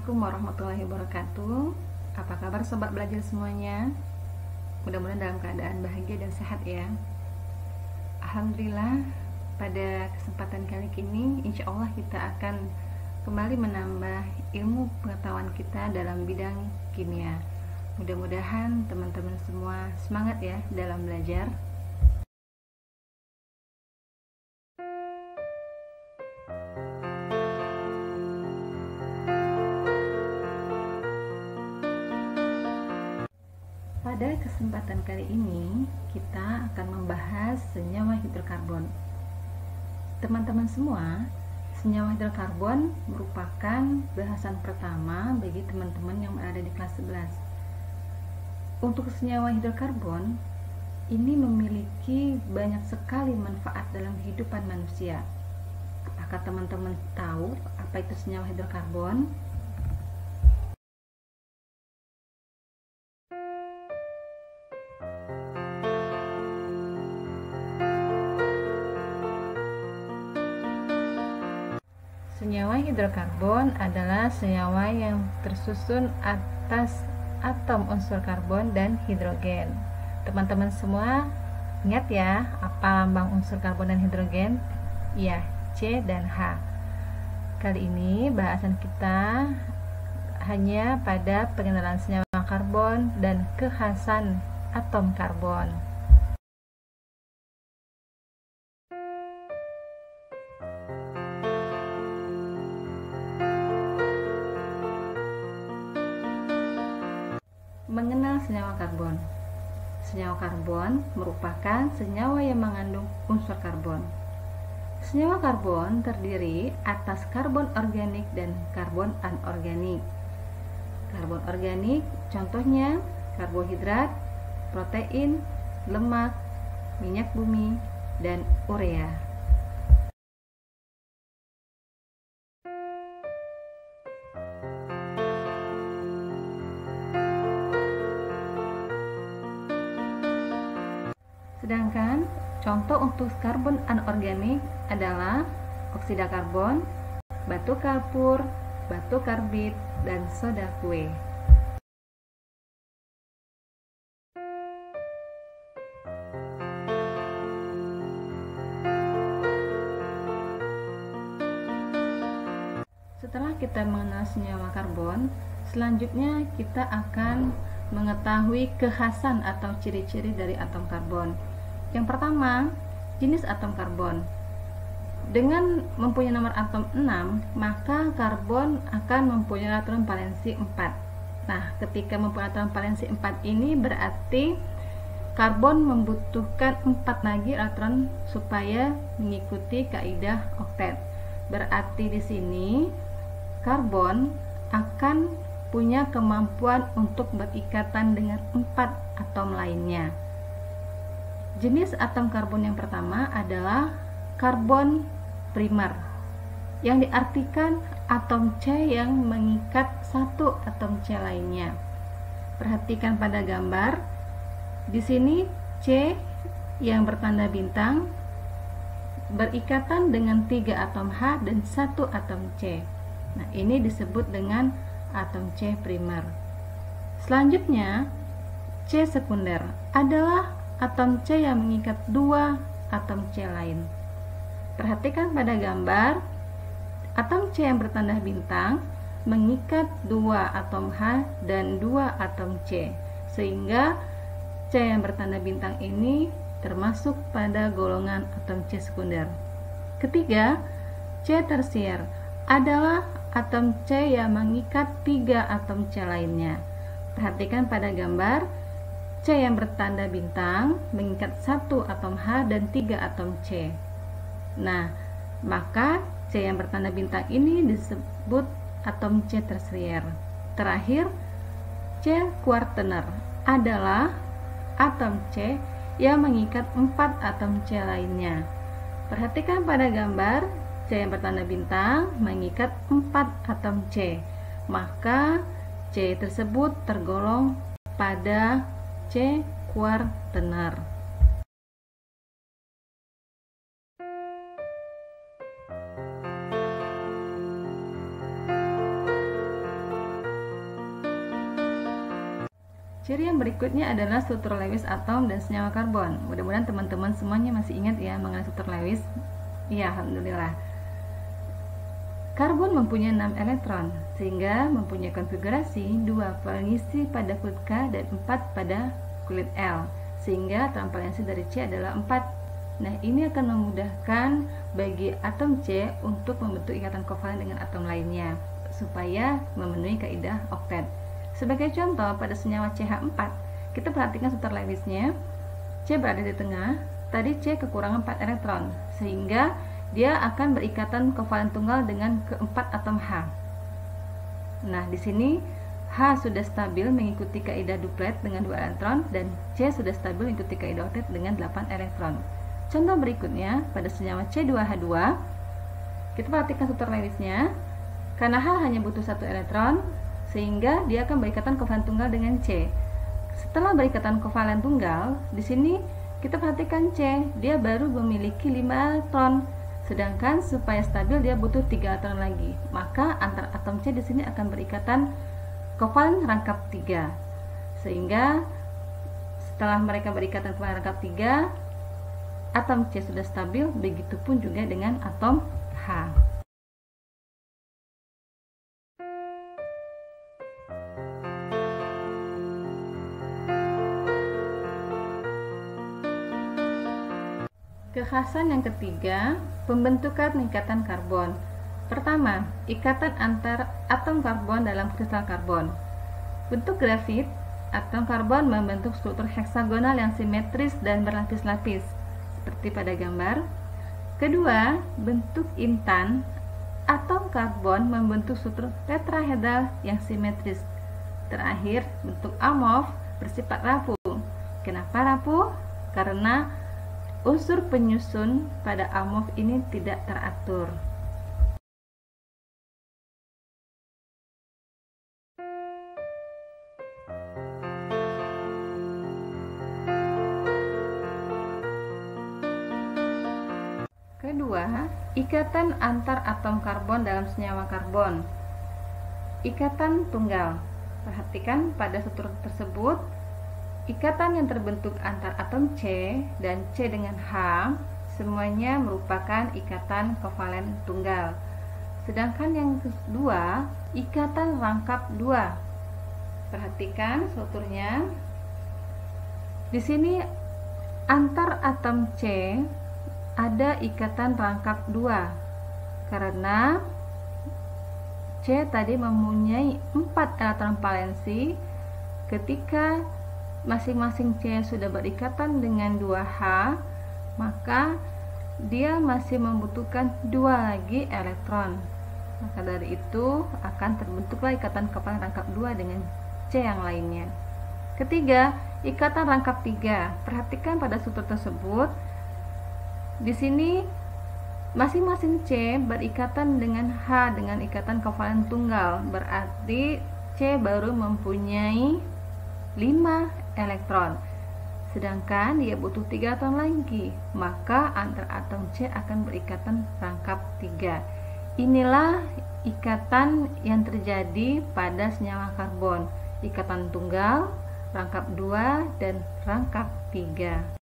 Assalamualaikum warahmatullahi wabarakatuh. Apa kabar sobat belajar semuanya? Mudah-mudahan dalam keadaan bahagia dan sehat ya. Alhamdulillah, pada kesempatan kali ini insya Allah kita akan kembali menambah ilmu pengetahuan kita dalam bidang kimia. Mudah-mudahan teman-teman semua semangat ya dalam belajar. Pada kesempatan kali ini kita akan membahas senyawa hidrokarbon. Teman-teman semua, senyawa hidrokarbon merupakan bahasan pertama bagi teman-teman yang berada di kelas 11. Untuk senyawa hidrokarbon ini memiliki banyak sekali manfaat dalam kehidupan manusia. Apakah teman-teman tahu apa itu senyawa hidrokarbon? Senyawa hidrokarbon adalah senyawa yang tersusun atas atom unsur karbon dan hidrogen. Teman-teman semua ingat ya, apa lambang unsur karbon dan hidrogen? Iya, C dan H. Kali ini bahasan kita hanya pada pengenalan senyawa karbon dan kekhasan atom karbon. Mengenal senyawa karbon. Senyawa karbon merupakan senyawa yang mengandung unsur karbon. Senyawa karbon terdiri atas karbon organik dan karbon anorganik. Karbon organik contohnya karbohidrat, protein, lemak, minyak bumi, dan urea. Sedangkan contoh untuk karbon anorganik adalah oksida karbon, batu kapur, batu karbit, dan soda kue. Setelah kita mengenal senyawa karbon, selanjutnya kita akan mengetahui kekhasan atau ciri-ciri dari atom karbon. Yang pertama, jenis atom karbon. Dengan mempunyai nomor atom 6, maka karbon akan mempunyai elektron valensi 4. Nah, ketika mempunyai elektron valensi 4 ini berarti karbon membutuhkan 4 lagi elektron supaya mengikuti kaidah oktet. Berarti di sini karbon akan punya kemampuan untuk berikatan dengan 4 atom lainnya. Jenis atom karbon yang pertama adalah karbon primer, yang diartikan atom C yang mengikat satu atom C lainnya. Perhatikan pada gambar. Di sini C yang bertanda bintang berikatan dengan 3 atom H dan 1 atom C. Nah, ini disebut dengan atom C primer. Selanjutnya, C sekunder adalah atom C yang mengikat 2 atom C lain. Perhatikan pada gambar, atom C yang bertanda bintang mengikat 2 atom H dan 2 atom C, sehingga C yang bertanda bintang ini termasuk pada golongan atom C sekunder. Ketiga, C tersier adalah atom C yang mengikat 3 atom C lainnya. Perhatikan pada gambar, C yang bertanda bintang mengikat 1 atom H dan 3 atom C. Nah, maka C yang bertanda bintang ini disebut atom C tersier. Terakhir, C kuartener adalah atom C yang mengikat 4 atom C lainnya. Perhatikan pada gambar, C yang bertanda bintang mengikat 4 atom C. Maka C tersebut tergolong pada C kuartener. Ciri yang berikutnya adalah struktur Lewis atom dan senyawa karbon. Mudah-mudahan teman-teman semuanya masih ingat ya mengenai struktur Lewis. Iya, alhamdulillah. Karbon mempunyai 6 elektron, sehingga mempunyai konfigurasi 2 pengisi pada kulit K dan 4 pada kulit L, sehingga transparansi dari C adalah 4. Nah, ini akan memudahkan bagi atom C untuk membentuk ikatan kovalen dengan atom lainnya, supaya memenuhi kaidah oktet. Sebagai contoh, pada senyawa CH4, kita perhatikan struktur Lewisnya. C berada di tengah, tadi C kekurangan 4 elektron, sehingga dia akan berikatan kovalen tunggal dengan keempat atom H. Nah, di sini H sudah stabil mengikuti kaidah duplet dengan 2 elektron dan C sudah stabil mengikuti kaidah oktet dengan 8 elektron. Contoh berikutnya, pada senyawa C2H2, kita perhatikan struktur Lewisnya. Karena H hanya butuh 1 elektron, sehingga dia akan berikatan kovalen tunggal dengan C. Setelah berikatan kovalen tunggal, di sini kita perhatikan C, dia baru memiliki 5 elektron. Sedangkan supaya stabil dia butuh 3 elektron lagi. Maka antar atom C di sini akan berikatan kovalen rangkap 3. Sehingga setelah mereka berikatan kovalen rangkap 3, atom C sudah stabil, begitupun juga dengan atom H. Kekhasan yang ketiga, pembentukan ikatan karbon. Pertama, ikatan antar atom karbon dalam kristal karbon. Bentuk grafit, atom karbon membentuk struktur heksagonal yang simetris dan berlapis-lapis, seperti pada gambar. Kedua, bentuk intan, atom karbon membentuk struktur tetrahedral yang simetris. Terakhir, bentuk amorf bersifat rapuh. Kenapa rapuh? Karena unsur penyusun pada amorf ini tidak teratur. Kedua, ikatan antar atom karbon dalam senyawa karbon. Ikatan tunggal. Perhatikan pada struktur tersebut, ikatan yang terbentuk antar atom C dan C dengan H semuanya merupakan ikatan kovalen tunggal. Sedangkan yang kedua, ikatan rangkap 2. Perhatikan strukturnya. Di sini antar atom C ada ikatan rangkap 2 karena C tadi mempunyai 4 elektron valensi. Ketika masing-masing C sudah berikatan dengan 2H, maka dia masih membutuhkan 2 lagi elektron. Maka dari itu akan terbentuklah ikatan kovalen rangkap 2 dengan C yang lainnya. Ketiga, ikatan rangkap 3. Perhatikan pada struktur tersebut. Di sini masing-masing C berikatan dengan H dengan ikatan kovalen tunggal. Berarti C baru mempunyai 5 elektron, sedangkan dia butuh 3 atom lagi, maka antar atom C akan berikatan rangkap 3. Inilah ikatan yang terjadi pada senyawa karbon, ikatan tunggal, rangkap 2, dan rangkap 3.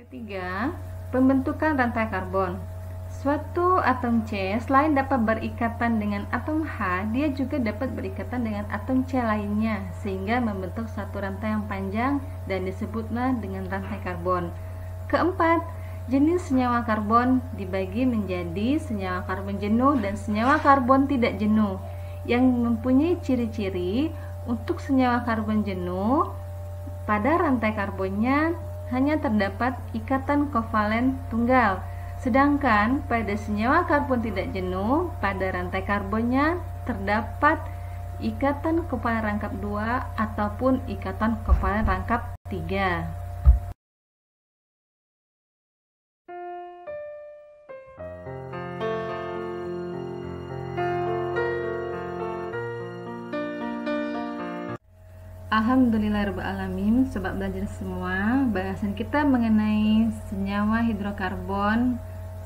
Ketiga, pembentukan rantai karbon. Suatu atom C selain dapat berikatan dengan atom H, dia juga dapat berikatan dengan atom C lainnya, sehingga membentuk satu rantai yang panjang dan disebutlah dengan rantai karbon. Keempat, jenis senyawa karbon dibagi menjadi senyawa karbon jenuh dan senyawa karbon tidak jenuh, yang mempunyai ciri-ciri. Untuk senyawa karbon jenuh, pada rantai karbonnya hanya terdapat ikatan kovalen tunggal. Sedangkan pada senyawa karbon tidak jenuh, pada rantai karbonnya terdapat ikatan kovalen rangkap 2 ataupun ikatan kovalen rangkap 3. Alhamdulillahirrahmanirrahim, sobat belajar semua. Bahasan kita mengenai senyawa hidrokarbon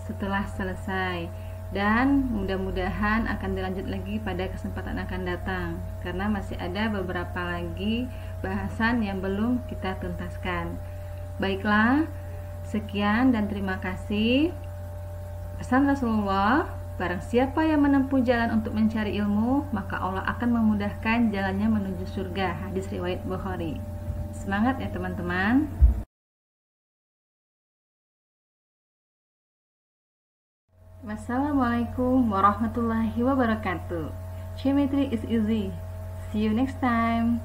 setelah selesai, dan mudah-mudahan akan dilanjut lagi pada kesempatan akan datang, karena masih ada beberapa lagi bahasan yang belum kita tuntaskan. Baiklah, sekian dan terima kasih. Pesan Rasulullah, barang siapa yang menempuh jalan untuk mencari ilmu, maka Allah akan memudahkan jalannya menuju surga. Hadis riwayat Bukhari. Semangat ya teman-teman. Wassalamualaikum warahmatullahi wabarakatuh. Geometry is easy. See you next time.